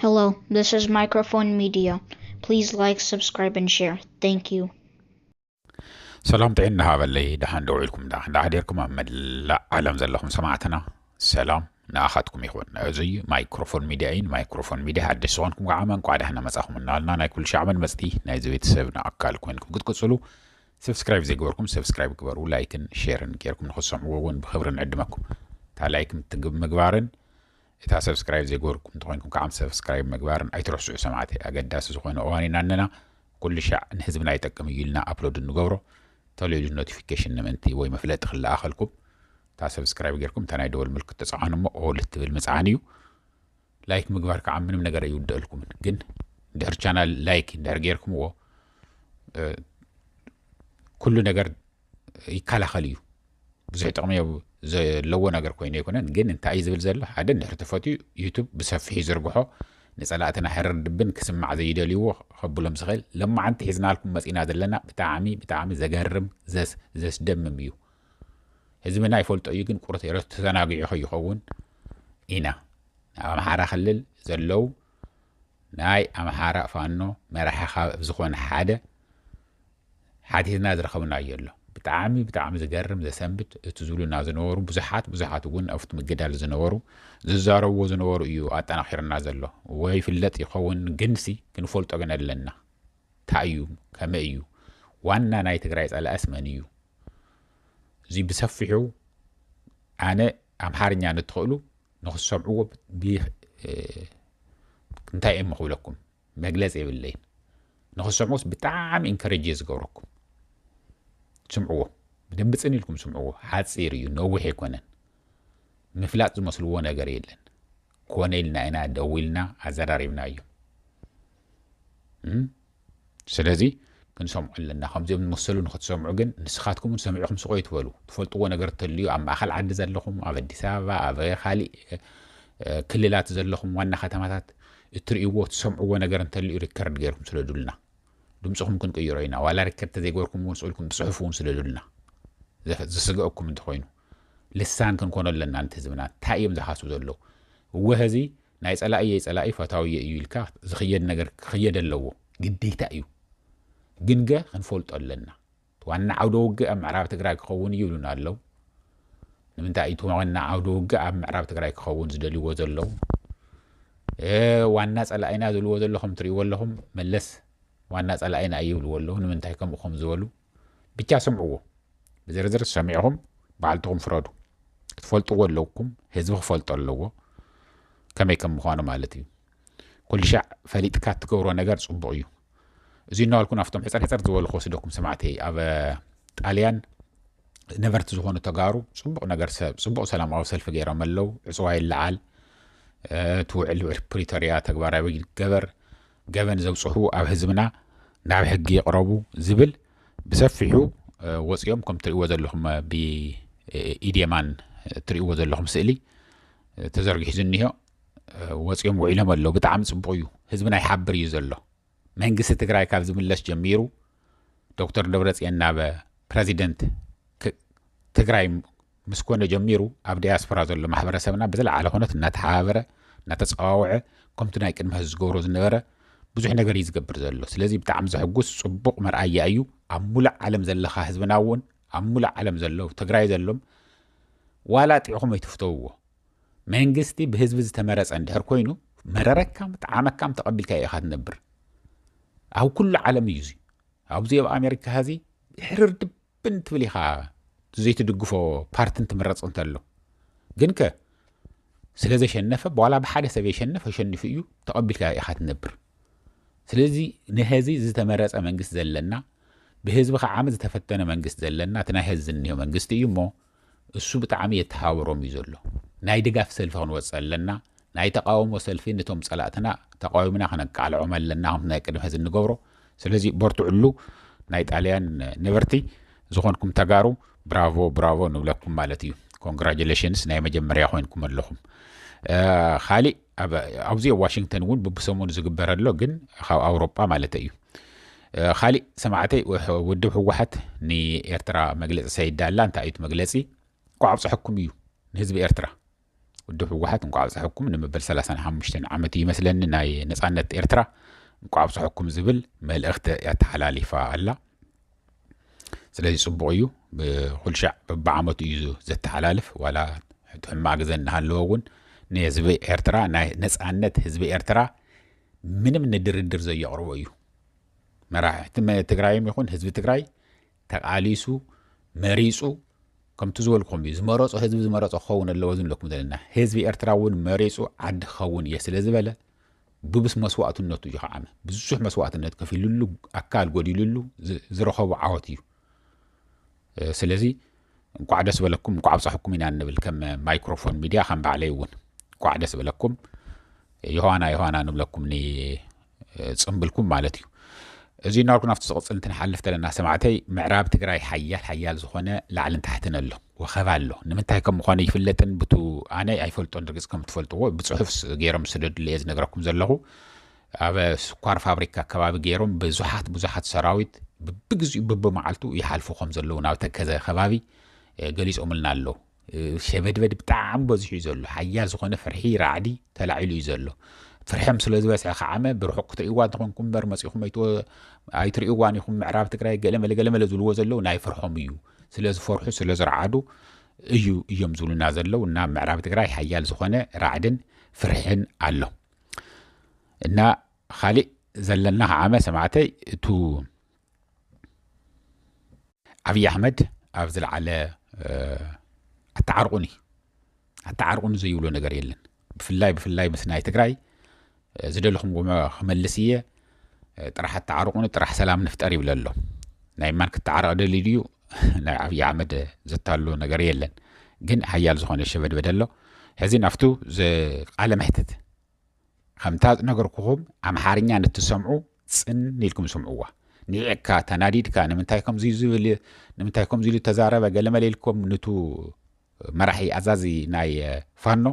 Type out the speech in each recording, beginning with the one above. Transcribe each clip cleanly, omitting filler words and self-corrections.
Hello, this is Microphone Media. Please like, subscribe, and share. Thank you. سلام تعيننا هذا اللي دحين دوعيلكم دا حديركم أمد لا عالم زلهم سمعتنا سلام ناخدكم يخوان زي مايكروفون ميدياين مايكروفون ميديا حد سوانكم وعامنكم قاعد احنا مساهم النالنا ناي كل شعب المسدي ناي زويت سيفنا أكالكم إنكم قد قصلوا سبسكرايب زي قبركم سبسكرايب قبروا لايكن شيرن كيركم نخصهم وون بخبرن عدمكم تعاليكم تقب مقبارن إذا سبسكرايب زي قبركم تقولكم كعم سبسكرايب مقبارن أي تروح سمعتي أقداس زخوان أواني ناننا كل شيء نحزبنا يتقم يجيلنا أبلود النقبره تولي النوتيفيكيشن نمنتي وي مفلات خلى آخلكم تا سبسكرايب غيركم تاناي دول ملك تسعانم أو لتبل مسعانيو لايك مقبارك عم من نقرأ يود لكم جن دهر channel لايك دهر غيركم و كل نقر يكالا خليو بزحي تقمية زي لو نقر كوين يكونن جن انت عايز بالزل حدا دهر تفوتي يوتيوب بسفحي زرقحو نسألاتنا حرر دبن كسمع زي دليو خبو لمسخيل لما عنت حزنا لكم مسئنا دلنا بتاعمي زقرم زس دم ميو حزمنا يفولت أيوكين كورة يرد تناقي يخون إنا أمحارا خلل زلو ناي أمحارا فانو مرحا بزخون حدا حديثنا زرخونا يلا بتاعمي زقرم زسنبت تزولو نازنورو بزحات وون أفت مقدال زنورو ززارو وزنورو إيو آتانا خير نازلو وي في اللت يخون جنسي كنفولت أغنى لنا تايو كمايو وانا ناي تقرايز على أسمانيو زي بسفحو أنا أمحارني أنا تقولو نخص سمعوه انتاي أمخو لكم مجلس إيه بالليل نخص سمعوه بتاعم إنكاريجيز قوركم سمعوه بدن بتصني لكم سمعوه حاد سيريو نوح يكونن مفلات مسلوون أجريلن كونيلنا أنا دويلنا عزراريبنا أيو سلازي كنسمع لنا خمسة من مسلون خد سمعوا جن نسخاتكم ونسمعكم سقيت ولو تفلتوا نقرت اللي عم أخل عد زلهم أبدي سافا أبغي خالي كللات زلهم وانا ختمات التريوه تسمعوا نقرت اللي ركرد غيركم سلدولنا دمسخهم كن كيرينا ولا ركبت زي غيركم ونسألكم تصحفون سلدولنا زسقاكم من تخوينه لسان كنكون لنا أنت زمنا تايم زحاسو زلو وهذه نايس على أي فتاوي يلكا زخيد نجر خيد اللو جدي تأيو جنجة خنفولت لنا وانا عودوج أم عرب تقرأ خون يقولون اللو من تأيتو وانا عودوج أم عرب تقرأ خون زدلي وزلو والناس على أين زلو وزلو هم تري ولهم ملس والناس على أين أيول ولو من تأيكم خم زولو بتشاسمعوه بزرزر سمعهم بعلتهم فرادو فولت ولوكم هزو فولت اللو كما يكون مخوانا مالتي كل شيء فريد كات تقورو نجار صبعيو زينو الكون أفتم حسر زوال خوص دوكم سمعتي أبا طاليان نفرت زخونو تقارو صبعو نجار صبعو سلام أو سلف غير ملو عصواي اللعال توعل بريتوريا تقبارا ويجي قبن زو صحو أو هزمنا نعب حقي يقربو زبل بسفحو وصيوم كم تريو زلهم بإيديمان تريو زلهم سئلي تزرق حزنيها وصيوم وعلم اللو بتعم صبعيو هزمنا يحبر يزلو منجس تقرأي كاف زملاش جميرو دكتور دبرت ينابا بريزيدنت تقرأي مسكونة جميرو أبدي أسفر زلو محبرة سبنا بزل على هونت نتحابرة نتصاوعة كمت نايك إنها زقورو زنورة بزوح نقر يزقبر زلو سلازي بتعم زحقوس صبق مرأي أيو عمولا علم زلخا هزبناون عمولا علم زلو تقرأي زلوم ولا تعقوم يتفتوه منجستي بهزبز تمارس عند هركوينو مرارك كام تعامك كام تقبل كاي أخذ نبر أو كل عالم يجي أو زي أمريكا هذه حرر دبنت فيها زي تدقفو بارتن تمرص أنت له جنك سلازي شنفة ولا بحاجة سبي شنفة شنفيو تقبل كاي أخذ نبر سلازي نهازي زي تمارس منجست زلنا بهزبخ عامز تفتنا منجست زلنا تنهز النيو منجست يمو السوب تعامي يتحاوروا ميزولو ناي دقاف سلفون وصلنا ناي تقاوم وسلفين نتوم صلاتنا تقاومنا خنق على عمل لنا هم نايقدم هذا النقبرو سلازي بورتو علو ناي طاليان نيفرتي زخونكم تقارو برافو نبلكم مالتي كونغراجيليشنز ناي مجمريا خوينكم اللهم خالي أوزي واشنطن ون ببسمون زقبر اللو جن خاو أوروبا مالتي خالي سمعتي ودو واحد ني إرترا مجلس سيد دالان تايت مجلسي قعب صحكم يو نهزب إرترا ውድብ ህወሓት እንኳ ኣብፅሕኩም ንምበል 35 ዓመት ይመስለኒ ናይ ነፃነት ኤርትራ እንኳ ኣብፅሕኩም ዝብል መልእኽቲ ያተሓላሊፋ ኣላ ስለዚ ጽቡቕ እዩ ብኹልሻዕ በብዓመቱ እዩ ዘተሓላልፍ ዋላ ሕማቕ ግዜ እናሃለወውን ንህዝቢ ኤርትራ ናይ ነፃነት ህዝቢ ኤርትራ ምንም ንድርድር ዘየቕርቦ እዩ መራሕቲ ትግራይም ይኹን ህዝቢ ትግራይ ተቃሊሱ መሪጹ ከምቲ ዝበልኩም እዩ ዝመረጾ ህዝቢ ዝመረጾ ክኸውን ኣለዎ ዝብለኩም ዘለና ህዝቢ ኤርትራ እውን መሪጹ ዓዲ ክኸውን እየ ስለ ዝበለ ብብስ መስዋዕትነቱ እዩ ከዓ ብዙሕ መስዋዕትነት ከፊሉሉ ኣካል ጎዲሉሉ ዝረኸቡ ዓወት እዩ ስለዚ እንኳዕ ደስ በለኩም እንኳዕ ኣብፅሕኩም ኢና ንብል ከም ማይክሮፎን ሚድያ ከም ባዕለይ እውን እንኳዕ ደስ በለኩም ዮሃና ንብለኩም ኒ ጽምብልኩም ማለት እዩ እዚ ናርኩን ኣብቲ ዝቕፅል እንትንሓልፍ ተለና ሰማዕተይ ምዕራብ ትግራይ ሓያል ዝኾነ ላዕልን ታሕትን ኣሎ ወኸባ ኣሎ ንምንታይ ከም ምዃነ ይፍለጥን ብቱ ኣነ ኣይፈልጦን ርግጽ ከም ትፈልጥዎ ብጽሑፍ ገይሮም ስለድልየ ዝነገረኩም ዘለኹ ኣብ ስኳር ፋብሪካ ከባቢ ገይሮም ብዙሓት ሰራዊት ብግዚኡ በብመዓልቱ ይሓልፉ ከም ዘለዉ ናብ ተከዘ ከባቢ ገሊፆምልና ኣሎ ሸበድበድ ብጣዕሚ በዝሑ እዩ ዘሎ ሓያል ዝኾነ ፍርሒ ራዕዲ ተላዒሉ እዩ ዘሎ فرحم سلازباس عامة بروحك تريوان تكونكم برمسيكم أيتريوان يكون معراب تكراي قلم لزول وزلو ناي فرحهم يو سلاز فرحو سلاز رعادو يمزولو نازلو نا معراب تكراي حيال زخانة رعدن فرحن علو إنا خالي زلنا عامة سمعتي تو أبي أحمد أفضل على التعرقني زيولو نقريلن بفلاي مسناي تكراي زدلهم خملسيه طرح التعارقون طرح سلام نفتري بلالو نايمان كتعارق دليديو ناي ابي احمد زتالو نغير يلن ግን حيال زخونه شبد بدلو هذه نفتو ز قال محتت خمتاز نغركم امحارኛ نتسمعوا ጽን ንልኩም ሰምዑዋ ንዕካ ተናዲድካ ንምንታይኩም ንምንታይኩም ዝሉ ተዛረበ ገለመለልኩም ንቱ መራሒ አዛዚ ናይ ፋኖ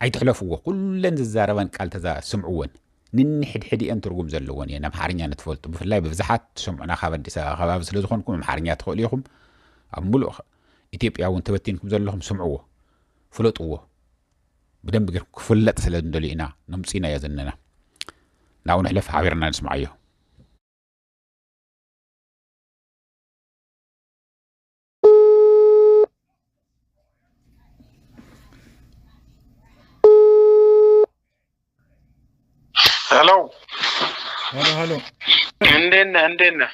ኣይትሕለፍዎ ኩለን ዝዛረበን ቃል ተዛ ስምዑውን ንንሕድሕድ እን ትርጉም ዘለዎን የና አምሓርኛ ንትፈልጡ ብፍላይ በብዛሓት ሰምዑና ካብ አዲስ አበባ ስለዝኾንኩም አምሓርኛ ትኽእሉ ኢኹም ኣብ ሙሉእ ኢትዮጵያውን ተበቲንኩም ዘለኹም ስምዑዎ ፍለጥዎ بدم بقر كفلت سلام دلينا نمسينا يا زننا ناو نحلف حاورنا نسمع ايوه هلو عندنا دينا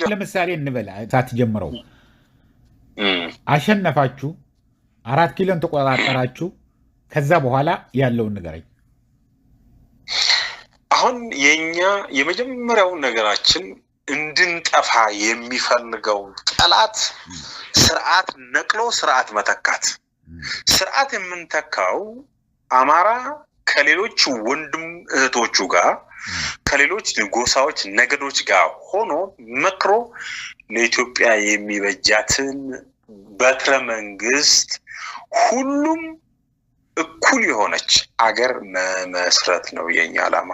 لمثالي نبلع تاتجمروا عشان نفاتشو 4 ኪሎን ተቆጣጣራችሁ ከዛ በኋላ ያለውን ንገረኝ አሁን የኛ የመጀመሪያው ነገራችን እንድንጠፋ የሚፈልገው ጠላት ስርዓት ነቅሎ ስርዓት መተካት ስርዓት የምንተካው አማራ ከሌሎች ወንድም እህቶቹ ጋር ከሌሎች ጎሳዎች ነገዶች ጋር ሆኖ መክሮ ለኢትዮጵያ የሚበጃትን በትረ መንግስት ሁሉም እኩል የሆነች አገር መስረት ነው የኛ ዓላማ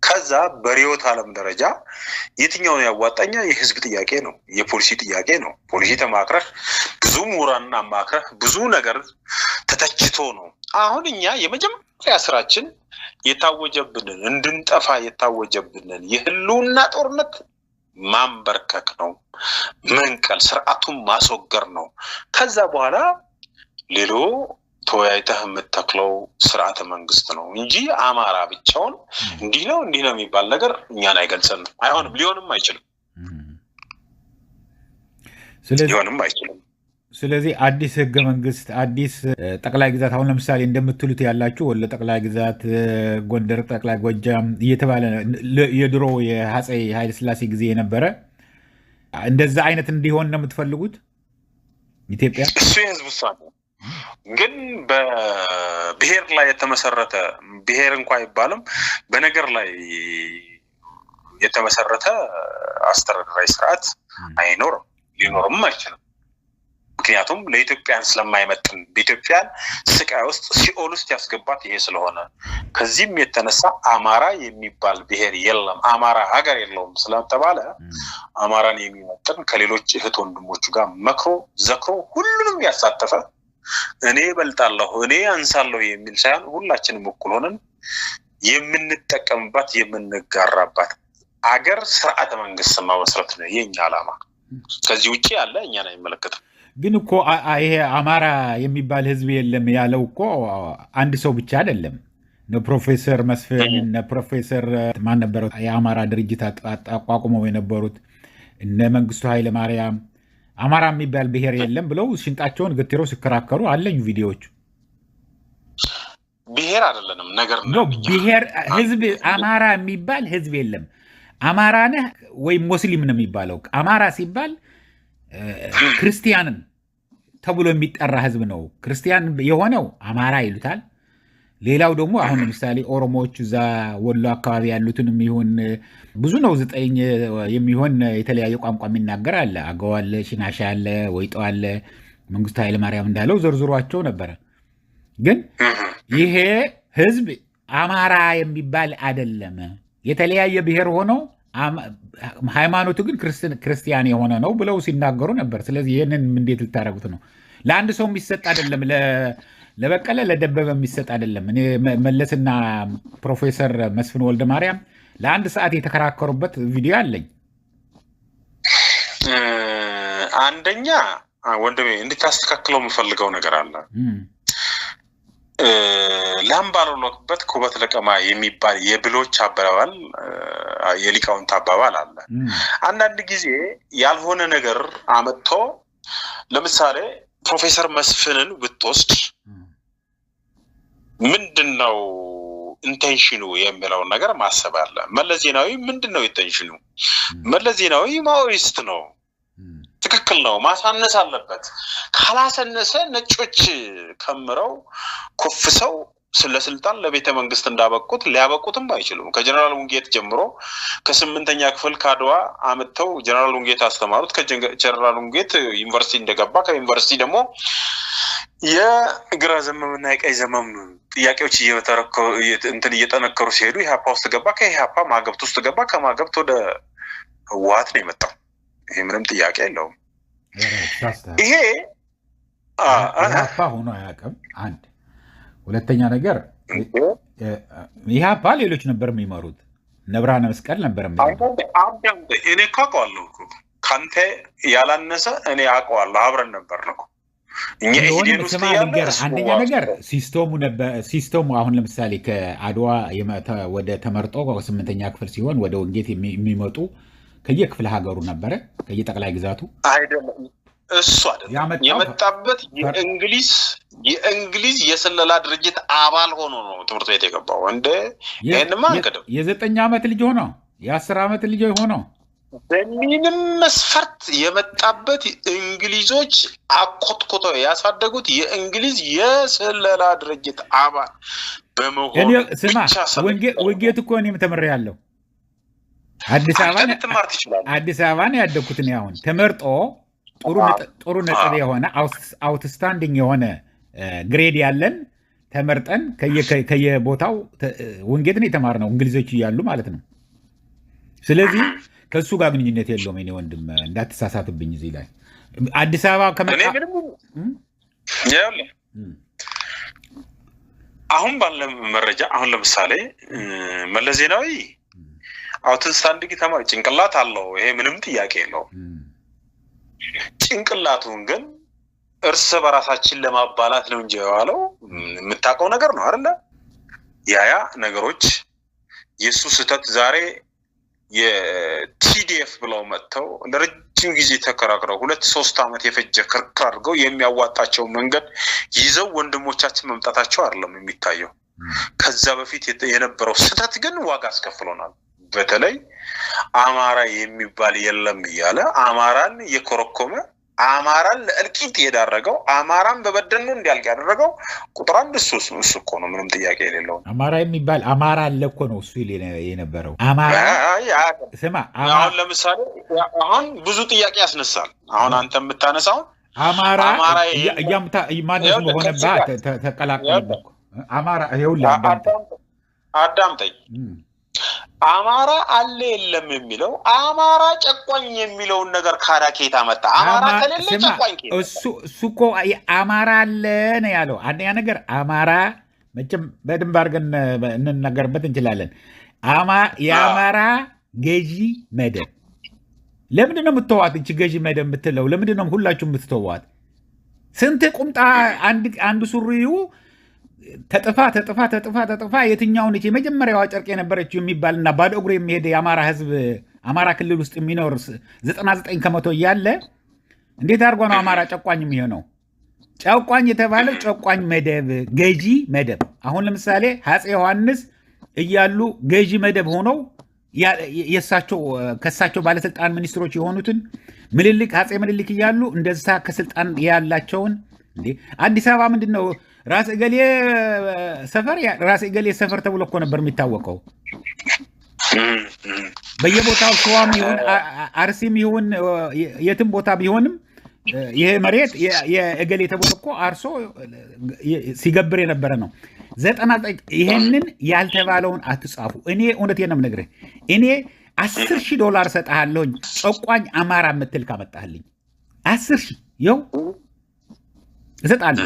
ከዛ በሪዮት ዓለም ደረጃ የትኛው ያዋጣኛ የህዝብ ጥያቄ ነው የፖሊሲ ጥያቄ ነው ፖሊሲ ተማክረህ ብዙ ሙራና ማክረህ ብዙ ነገር ተተችቶ ነው አሁን እኛ የመጀመሪያ ስራችን የታወጀብንን እንድንጠፋ የታወጀብንን የህልውና ጦርነት ማንበርከክ ነው መንቀል ስርዓቱን ማስወገር ነው ከዛ በኋላ ሌሎ ተወያይተህ የምትተክለው ስርዓተ መንግስት ነው እንጂ አማራ ብቻውን እንዲህ ነው የሚባል ነገር እኛን አይገልጸንም አይሆንም ሊሆንም አይችልም ስለዚህ አዲስ ህገ መንግስት አዲስ ጠቅላይ ግዛት አሁን ለምሳሌ እንደምትሉት ያላችሁ ወለ ጠቅላይ ግዛት ጎንደር ጠቅላይ ጎጃም እየተባለ የድሮ የአፄ ኃይለ ሥላሴ ጊዜ የነበረ እንደዛ አይነት እንዲሆን ነው የምትፈልጉት ኢትዮጵያ እሱ የህዝብ ውሳኔ ግን በብሔር ላይ የተመሰረተ ብሔር እንኳን አይባልም በነገር ላይ የተመሰረተ አስተዳደራዊ ስርዓት አይኖርም ሊኖርም አይችልም ምክንያቱም ለኢትዮጵያን ስለማይመጥን በኢትዮጵያን ስቃይ ውስጥ ሲኦል ውስጥ ያስገባት ይሄ ስለሆነ ከዚህም የተነሳ አማራ የሚባል ብሔር የለም አማራ ሀገር የለውም ስለተባለ አማራን የሚመጥን ከሌሎች እህት ወንድሞቹ ጋር መክሮ ዘክሮ ሁሉንም ያሳተፈ እኔ በልጣለሁ እኔ አንሳለሁ የሚል ሳይሆን ሁላችንም እኩል ሆነን የምንጠቀምባት የምንጋራባት አገር ስርዓተ መንግስት ማመስረት ነው የኛ ዓላማ። ከዚህ ውጪ ያለ እኛን አይመለከትም። ግን እኮ ይሄ አማራ የሚባል ህዝብ የለም ያለው እኮ አንድ ሰው ብቻ አይደለም። ፕሮፌሰር መስፍን እነ ፕሮፌሰር ማን ነበረው የአማራ ድርጅት አቋቁመው የነበሩት እነ መንግስቱ ኃይለ ማርያም አማራ የሚባል ብሔር የለም ብለው ሽንጣቸውን ገትረው ሲከራከሩ አለኝ ቪዲዮዎች። ብሔር አይደለንም ነገር ነው ብሔር ህዝብ አማራ የሚባል ህዝብ የለም። አማራ ነህ ወይ ሙስሊም ነው የሚባለው። አማራ ሲባል ክርስቲያንን ተብሎ የሚጠራ ህዝብ ነው። ክርስቲያን የሆነው አማራ ይሉታል። ሌላው ደግሞ አሁን ለምሳሌ ኦሮሞዎች እዛ ወሎ አካባቢ ያሉትንም ይሁን ብዙ ነው 9 የሚሆን የተለያየ ቋንቋ የሚናገር አለ። አገው አለ፣ ሽናሻ አለ፣ ወይጦ አለ። መንግስቱ ኃይለ ማርያም እንዳለው ዘርዝሯቸው ነበረ። ግን ይሄ ህዝብ አማራ የሚባል አይደለም። የተለያየ ብሔር ሆኖ ሃይማኖቱ ግን ክርስቲያን የሆነ ነው ብለው ሲናገሩ ነበር። ስለዚህ ይህንን እንዴት ልታረጉት ነው? ለአንድ ሰው የሚሰጥ አይደለም። ለበቀለ ለደበበ የሚሰጥ አይደለም። እኔ መለስና ፕሮፌሰር መስፍን ወልደ ማርያም ለአንድ ሰዓት የተከራከሩበት ቪዲዮ አለኝ። አንደኛ ወንድሜ እንድታስተካክለው የምፈልገው ነገር አለ። ላምባሎበት ኩበት ለቀማ የሚባል የብሎች አባባል የሊቃውንት አባባል አለ። አንዳንድ ጊዜ ያልሆነ ነገር አመጥቶ ለምሳሌ ፕሮፌሰር መስፍንን ብትወስድ ምንድነው ኢንቴንሽኑ የሚለው ነገር ማሰብ አለ። መለስ ዜናዊ ምንድነው ኢንቴንሽኑ? መለስ ዜናዊ ማኦይስት ነው። ትክክል ነው። ማሳነስ አለበት። ካላሰነሰ ነጮች ከምረው ኮፍሰው ስለስልጣን ለቤተ መንግስት እንዳበቁት ሊያበቁትም አይችሉም። ከጀነራል ውንጌት ጀምሮ ከ8ኛ ክፍል ካድዋ አመጣው ጀነራል ውንጌት አስተማሩት። ከጀነራል ውንጌት ዩኒቨርሲቲ እንደገባ ከዩኒቨርሲቲ ደግሞ የግራ ዘመምና የቀይ ዘመም ጥያቄዎች እየጠነከሩ ሲሄዱ ኢህአፓ ውስጥ ገባ። ከኢህአፓ ማገብት ውስጥ ገባ። ከማገብት ወደ ህወሓት ነው የመጣው። ይሄ ምንም ጥያቄ የለውም። ይሄ ኢህአፓ ሆኖ አያውቅም። አንድ ሁለተኛ ነገር ኢህአፓ ሌሎች ነበር የሚመሩት። ነብራነ መስቀል ነበር የሚመሩት። እኔ አውቀዋለሁ እኮ ካንተ ያላነሰ እኔ አውቀዋለሁ። አብረን ነበር ነው አንደኛ ነገር ሲስተሙ አሁን ለምሳሌ ከአድዋ ወደ ተመርጦ 8ኛ ክፍል ሲሆን ወደ ወንጌት የሚመጡ ከየክፍለ ሀገሩ ነበረ ከየጠቅላይ ግዛቱ አይደለም። እሱ አይደለም የመጣበት የእንግሊዝ የስለላ ድርጅት አባል ሆኖ ነው ትምህርት ቤት የገባው። እንደ ይሄንማ አንቀደም የ9 ዓመት ልጅ ሆኖ የ10 ዓመት ልጅ ሆኖ በምንም መስፈርት የመጣበት እንግሊዞች አቆጥቆጠው ያሳደጉት የእንግሊዝ የስለላ ድርጅት አባል በመሆኑ ብቻ ወንጌት እኮ እኔም ተመረያለሁ። አዲስ አበባ ነው ያደኩት። እኔ አሁን ተመርጦ ጥሩ ነጥብ የሆነ አውትስታንዲንግ የሆነ ግሬድ ያለን ተመርጠን ከየቦታው ወንጌትን የተማርነው እንግሊዞች እያሉ ማለት ነው። ስለዚህ ከሱ ጋር ግንኙነት የለውም። እኔ ወንድም እንዳትሳሳትብኝ እዚህ ላይ አዲስ አበባ ከመጣ አሁን ባለ መረጃ አሁን ለምሳሌ መለስ ዜናዊ አውትስታንዲንግ ተማሪ ጭንቅላት አለው። ይሄ ምንም ጥያቄ የለውም። ጭንቅላቱን ግን እርስ በራሳችን ለማባላት ነው እንጂ ያለው የምታውቀው ነገር ነው አይደለ? ያ ነገሮች የሱ ስህተት ዛሬ የቲዲኤፍ ብለው መጥተው ለረጅም ጊዜ ተከራክረው 2-3 ዓመት የፈጀ ክርክር አድርገው የሚያዋጣቸው መንገድ ይዘው ወንድሞቻችን መምጣታቸው አይደለም የሚታየው። ከዛ በፊት የነበረው ስህተት ግን ዋጋ አስከፍሎናል። በተለይ አማራ የሚባል የለም እያለ አማራን የኮረኮመ አማራን ለእልቂት የዳረገው አማራን በበደሉ እንዲያልቅ ያደረገው ቁጥር 1 እሱ እኮ ነው። ምንም ጥያቄ የሌለው አማራ የሚባል አማራ አለ እኮ ነው እሱ የነበረው አማራ። ስማ አሁን ለምሳሌ አሁን ብዙ ጥያቄ ያስነሳል። አሁን አንተ የምታነሳው አማራ ያምታ ማንስ ሆነባት ተቀላቀለ አማራ ይውላ አዳምጠኝ። አማራ አለ የለም የሚለው አማራ ጨቋኝ የሚለውን ነገር ካዳኬታ መጣ። አማራ ከሌለ ጨቋኝ ከሌለ እሱ እኮ አማራ አለ ነው ያለው። አንደኛ ነገር አማራ መቼም በደንብ አድርገን እንነገርበት እንችላለን። የአማራ ገዢ መደብ ለምንድን ነው የምትተዋት? እቺ ገዢ መደብ የምትለው ለምንድን ነው ሁላችሁ የምትተዋት? ስንት ቁምጣ አንድ ሱሪው ተጥፋ የትኛው ነች የመጀመሪያዋ ጨርቅ የነበረችው የሚባልና ባዶ እግሩ የሚሄድ የአማራ ህዝብ አማራ ክልል ውስጥ የሚኖር 99% እያለ እንዴት አድርጎ ነው አማራ ጨቋኝ የሚሆነው? ጨቋኝ የተባለው ጨቋኝ መደብ ገዢ መደብ። አሁን ለምሳሌ አፄ ዮሐንስ እያሉ ገዢ መደብ ሆነው ከሳቸው ባለስልጣን ሚኒስትሮች የሆኑትን ምኒልክ አፄ ምኒልክ እያሉ እንደዛ ከስልጣን ያላቸውን አዲስ አበባ ምንድን ነው ራስ እገሌ ሰፈር ተብሎ እኮ ነበር የሚታወቀው። በየቦታው ሸዋም ይሁን አርሲም ይሁን የትም ቦታ ቢሆንም ይሄ መሬት የእገሌ ተብሎ እኮ አርሶ ሲገብር የነበረ ነው። 99 ይሄንን ያልተባለውን አትጻፉ። እኔ እውነቴን ነው የምነግርህ። እኔ $10,000 ሰጥሃለሁኝ ጨቋኝ አማራ የምትል ካመጣህልኝ 10,000 ይኸው እሰጣለሁ።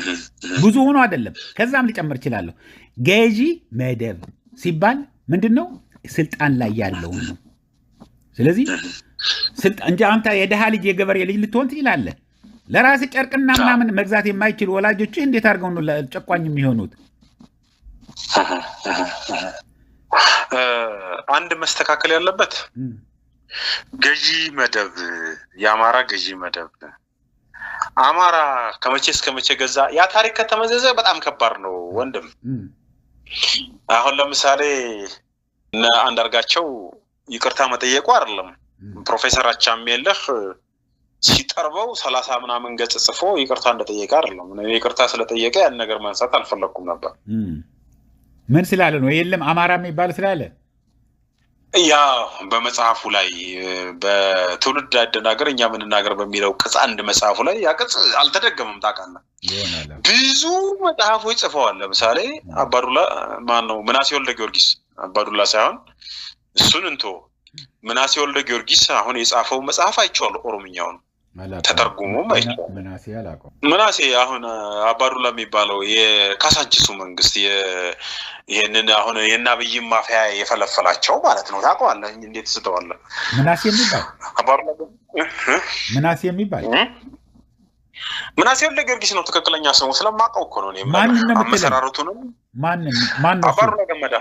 ብዙ ሆኖ አይደለም፣ ከዛም ሊጨምር እችላለሁ። ገዢ መደብ ሲባል ምንድን ነው? ስልጣን ላይ ያለው ነው። ስለዚህ እንጂ አንተ የደሃ ልጅ የገበሬ ልጅ ልትሆን ትችላለህ። ለራስ ጨርቅና ምናምን መግዛት የማይችል ወላጆችህ እንዴት አድርገው ነው ጨቋኝ የሚሆኑት? አንድ መስተካከል ያለበት ገዢ መደብ የአማራ ገዢ መደብ አማራ ከመቼ እስከ መቼ ገዛ? ያ ታሪክ ከተመዘዘ በጣም ከባድ ነው ወንድም። አሁን ለምሳሌ አንዳርጋቸው ይቅርታ መጠየቁ አይደለም። ፕሮፌሰር አቻምየለህ ሲጠርበው 30 ምናምን ገጽ ጽፎ ይቅርታ እንደጠየቀ አይደለም። ይቅርታ ስለጠየቀ ያን ነገር ማንሳት አልፈለኩም ነበር። ምን ስላለ ነው? የለም አማራ የሚባል ስላለ ያ በመጽሐፉ ላይ በትውልድ አደናገር እኛ ምንናገር በሚለው ቅጽ 1 መጽሐፉ ላይ ያ ቅጽ አልተደገመም። ታውቃለህ፣ ብዙ መጽሐፎች ጽፈዋል። ለምሳሌ አባዱላ ምናሴ ወልደ ጊዮርጊስ አባዱላ ሳይሆን እሱን እንቶ ምናሴ ወልደ ጊዮርጊስ አሁን የጻፈው መጽሐፍ አይቼዋለሁ። ኦሮምኛውን ተተርጉሞም አይቼዋለሁ። ምናሴ አሁን አባዱላ የሚባለው የካሳንቺሱ መንግስት ይሄንን አሁን የናብይ ማፊያ የፈለፈላቸው ማለት ነው። ታውቀዋለህ? እንዴት ስተዋለህ? ምናሴ የሚባል አባዱላ ምናሴ ወልደ ጊዮርጊስ ነው ትክክለኛ ስሙ። ስለማውቀው እኮ ነው እኔ አመሰራረቱንም ማን አባዱላ ገመዳ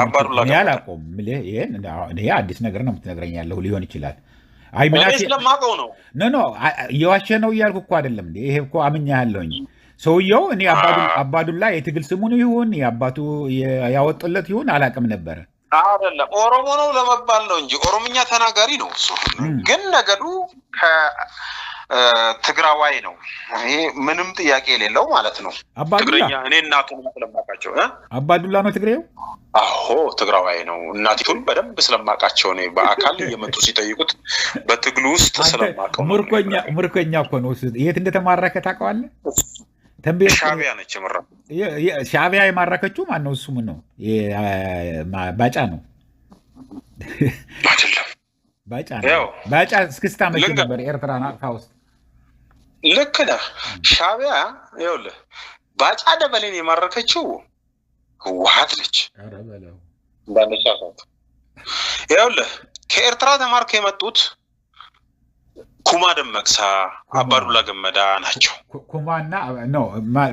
አባዱላ ያላቆም ይሄ አዲስ ነገር ነው የምትነግረኝ ያለው ሊሆን ይችላል። አይ ምናሴ ስለማውቀው ነው። ኖ የዋሸ ነው እያልኩ እኮ አይደለም። ይሄ እኮ አምኛለሁኝ። ሰውየው እኔ አባዱላ የትግል ስሙን ይሁን የአባቱ ያወጡለት ይሁን አላውቅም ነበረ። አይደለም ኦሮሞ ነው ለመባል ነው እንጂ ኦሮምኛ ተናጋሪ ነው እሱ። ግን ነገዱ ትግራዋይ ነው። ይሄ ምንም ጥያቄ የሌለው ማለት ነው። ትግረኛ እኔ እናቱን ስለማውቃቸው አባዱላ ነው ትግሬው። አዎ ትግራዋይ ነው። እናቲቱን በደንብ ስለማውቃቸው ነው። በአካል እየመጡ ሲጠይቁት በትግሉ ውስጥ ስለማውቀው ምርኮኛ እኮ ነው። የት እንደተማረከ ታውቀዋለህ? ሻዕቢያ ነች ሻዕቢያ የማረከችው ማን ነው? እሱ ምን ነው? ባጫ ነው። ባጫ እስክስታ መቼ ነበር ኤርትራ ናቅፋ ውስጥ? ልክ ነህ። ሻዕቢያ ይኸውልህ ባጫ ደበሌን የማረከችው ህወሓት ነች። ይኸውልህ ከኤርትራ ተማርከው የመጡት ኩማ ደመቅሳ፣ አባዱላ ገመዳ ናቸው። ኩማና ነው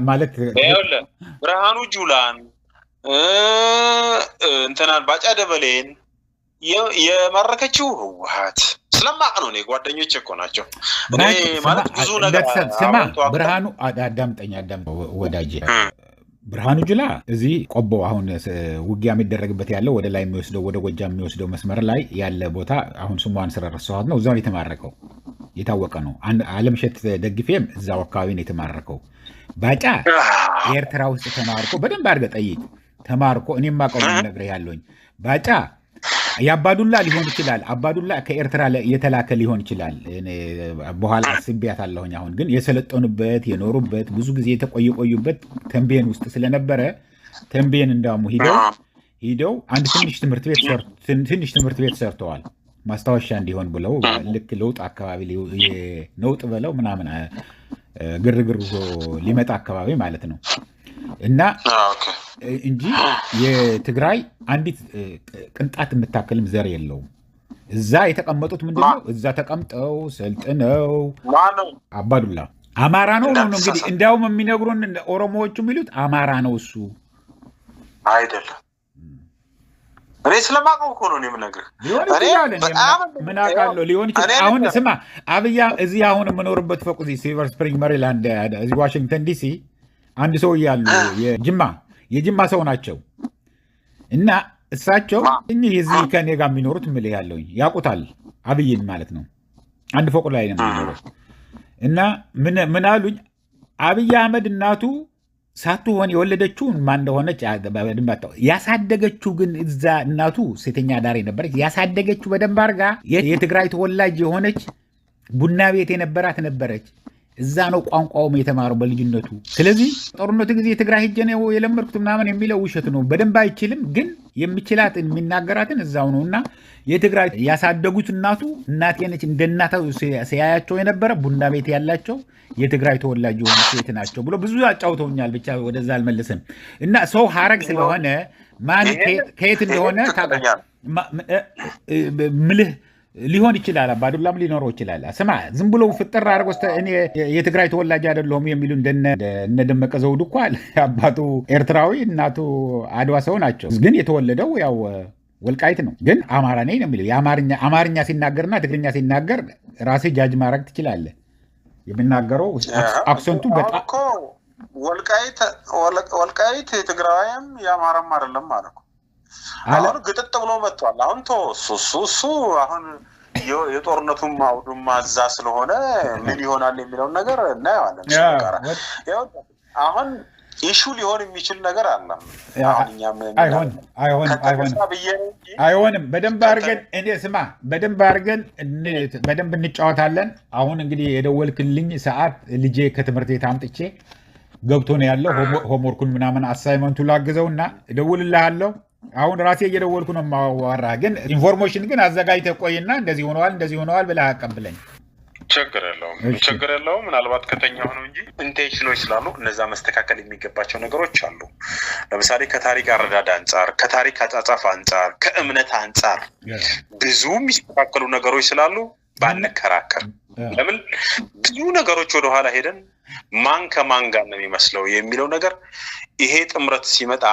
ማለት ይኸውልህ ብርሃኑ ጁላን እንትናን ባጫ ደበሌን የማረከችው ህወሓት ስለማቅ ነው። እኔ ጓደኞቼ እኮ ናቸው። እኔ ማለት ብዙ ነገር ስማ፣ ብርሃኑ አዳምጠኝ ወዳጄ። ብርሃኑ ጁላ እዚህ ቆቦ አሁን ውጊያ የሚደረግበት ያለው ወደ ላይ የሚወስደው ወደ ጎጃም የሚወስደው መስመር ላይ ያለ ቦታ አሁን ስሟን ስለረሳኋት ነው። እዛው የተማረከው የታወቀ ነው። አለምሸት ደግፌም እዛው አካባቢ ነው የተማረከው። ባጫ ኤርትራ ውስጥ ተማርኮ በደንብ አድርገህ ጠይቅ። ተማርኮ እኔም ማቀው ነግሬህ ያለሁኝ ባጫ የአባዱላ ሊሆን ይችላል። አባዱላ ከኤርትራ የተላከ ሊሆን ይችላል። በኋላ አስቤያታለሁኝ። አሁን ግን የሰለጠኑበት የኖሩበት ብዙ ጊዜ የተቆዩበት ተንቤን ውስጥ ስለነበረ ተንቤን እንዳሙ ሂደው ሂደው አንድ ትንሽ ትምህርት ቤት ሰርተዋል ማስታወሻ እንዲሆን ብለው ልክ ለውጥ አካባቢ ነውጥ ብለው ምናምን ግርግር ሊመጣ አካባቢ ማለት ነው እና እንጂ የትግራይ አንዲት ቅንጣት የምታከልም ዘር የለውም እዛ የተቀመጡት ምንድነው እዛ ተቀምጠው ሰልጥነው አባዱላ አማራ ነው እንግዲህ እንዲያውም የሚነግሩን ኦሮሞዎቹ የሚሉት አማራ ነው እሱ አይደለም እኔ ስለማውቀው እኮ ነው የምነግርህ ምን አውቃለሁ ሊሆን ይችላል አሁን ስማ አብያ እዚህ አሁን የምኖርበት ፎቅ ሲልቨር ስፕሪንግ ሜሪላንድ እዚህ ዋሽንግተን ዲሲ አንድ ሰው ያሉ የጅማ ሰው ናቸው እና እሳቸው እኚህ እዚህ ከኔ ጋር የሚኖሩት ምልህ ያለው ያውቁታል አብይን ማለት ነው አንድ ፎቅ ላይ ነው የሚኖሩት እና ምን አሉኝ አብይ አህመድ እናቱ ሳትሆን የወለደችው ማን እንደሆነች በደንብ ያሳደገችው ግን እዛ እናቱ ሴተኛ ዳሪ ነበረች ያሳደገችው በደንብ አድርጋ የትግራይ ተወላጅ የሆነች ቡና ቤት የነበራት ነበረች እዛ ነው ቋንቋውም የተማረው በልጅነቱ ስለዚህ ጦርነቱ ጊዜ የትግራይ ሄጄ ነው የለመድኩት ምናምን የሚለው ውሸት ነው በደንብ አይችልም ግን የሚችላትን የሚናገራትን እዛው ነውና የትግራይ ያሳደጉት እናቴ ነች እንደ እናታው ሲያያቸው የነበረ ቡና ቤት ያላቸው የትግራይ ተወላጅ የሆኑ ሴት ናቸው ብሎ ብዙ አጫውተውኛል ብቻ ወደዛ አልመለስም እና ሰው ሐረግ ስለሆነ ማን ከየት እንደሆነ ምልህ ሊሆን ይችላል አባዱላም ሊኖረው ይችላል ስማ ዝም ብሎ ፍጥር አድርጎ እኔ የትግራይ ተወላጅ አይደለሁም የሚሉ እንደነ ደመቀ ዘውዱ እኮ አባቱ ኤርትራዊ እናቱ አድዋ ሰው ናቸው ግን የተወለደው ያው ወልቃይት ነው ግን አማራ ነኝ ነው የሚለው አማርኛ ሲናገርና ትግርኛ ሲናገር ራስህ ጃጅ ማድረግ ትችላለህ የሚናገረው አክሰንቱ በጣም ወልቃይት የትግራይም የአማራም አይደለም ማለት ነው አሁን ግጥጥ ብሎ መጥቷል አሁን እሱ አሁን የጦርነቱም አውዱም ማዛ ስለሆነ ምን ይሆናል የሚለው ነገር እናየዋለን አሁን ኢሹ ሊሆን የሚችል ነገር አለ አይሆንም በደንብ አድርገን እኔ ስማ በደንብ አድርገን በደንብ እንጫወታለን አሁን እንግዲህ የደወልክልኝ ሰዓት ልጄ ከትምህርት ቤት አምጥቼ ገብቶ ነው ያለው ሆምወርኩን ምናምን አሳይመንቱ ላግዘውና እደውልልሃለሁ አሁን ራሴ እየደወልኩ ነው ማዋራ ግን ኢንፎርሜሽን ግን አዘጋጅተህ ቆይና እንደዚህ ሆነዋል ብለህ አቀብለኝ ችግር የለውም ምናልባት ከተኛው ነው እንጂ ኢንቴንሽኖች ስላሉ እነዛ መስተካከል የሚገባቸው ነገሮች አሉ ለምሳሌ ከታሪክ አረዳድ አንፃር ከታሪክ አጻጻፍ አንፃር ከእምነት አንፃር ብዙ የሚስተካከሉ ነገሮች ስላሉ ባንከራከር ለምን ብዙ ነገሮች ወደ ኋላ ሄደን ማን ከማን ጋር ነው የሚመስለው የሚለው ነገር ይሄ ጥምረት ሲመጣ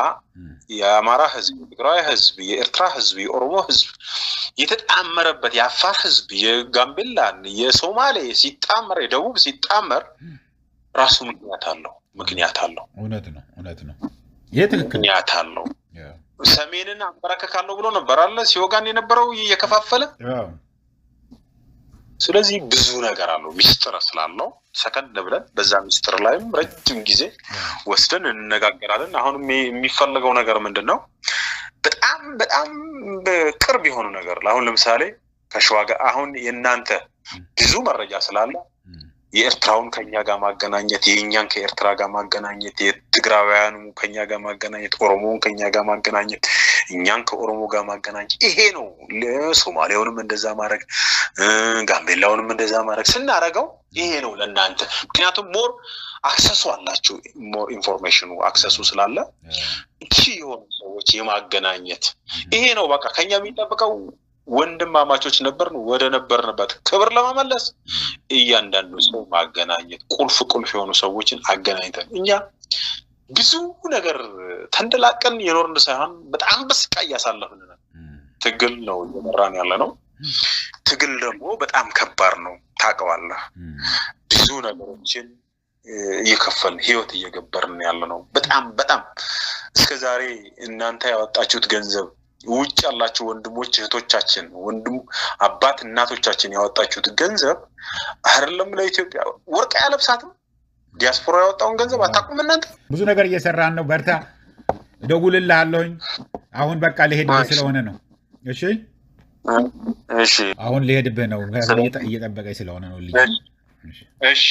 የአማራ ህዝብ የትግራይ ህዝብ የኤርትራ ህዝብ የኦሮሞ ህዝብ የተጣመረበት የአፋር ህዝብ የጋምቤላን የሶማሌ ሲጣመር የደቡብ ሲጣመር ራሱ ምክንያት አለው እውነት ነው የትክክል ምክንያት አለው ሰሜንን አንበረከካለሁ ብሎ ነበር አለ ሲወጋን የነበረው እየከፋፈለ ስለዚህ ብዙ ነገር አለው ሚስጥር ስላለው ሰከንድ ብለን በዛ ሚስጥር ላይም ረጅም ጊዜ ወስደን እንነጋገራለን አሁን የሚፈልገው ነገር ምንድነው በጣም በቅርብ የሆኑ ነገር አሁን ለምሳሌ ከሸዋጋ አሁን የናንተ ብዙ መረጃ ስላለ የኤርትራውን ከኛ ጋር ማገናኘት የኛን ከኤርትራ ጋር ማገናኘት የትግራውያኑ ከኛ ጋር ማገናኘት ኦሮሞውን ከኛ ጋር ማገናኘት እኛን ከኦሮሞ ጋር ማገናኘት ይሄ ነው ለሶማሌውንም እንደዛ ማድረግ ጋምቤላውንም እንደዛ ማድረግ ስናረጋው ይሄ ነው ለናንተ ምክንያቱም ሞር አክሰሱ አላችሁ ሞር ኢንፎርሜሽኑ አክሰሱ ስላለ እቺ የሆኑ ሰዎች የማገናኘት ይሄ ነው በቃ ከኛ የሚጠብቀው ወንድማማቾች ነበርን ወደ ነበርንበት ክብር ለማመለስ እያንዳንዱ ሰው ማገናኘት ቁልፍ የሆኑ ሰዎችን አገናኝተን እኛ ብዙ ነገር ተንደላቀን የኖርን ሳይሆን በጣም በስቃይ ያሳለፍን ትግል ነው እየመራን ያለ ነው ትግል ደግሞ በጣም ከባድ ነው ታውቀዋለህ ብዙ ነገሮችን እየከፈልን ህይወት እየገበርን ያለ ነው በጣም እስከዛሬ እናንተ ያወጣችሁት ገንዘብ ውጭ ያላችሁ ወንድሞች እህቶቻችን ወንድም አባት እናቶቻችን ያወጣችሁት ገንዘብ አይደለም ለኢትዮጵያ ወርቅ ያለብሳትም ዲያስፖራ ያወጣውን ገንዘብ አታውቁም እናንተ ብዙ ነገር እየሰራን ነው በርታ እደውልልሃለሁኝ አሁን በቃ ልሄድብህ ስለሆነ ነው እሺ አሁን ልሄድብህ ነው እየጠበቀኝ ስለሆነ ነው ልጅ እሺ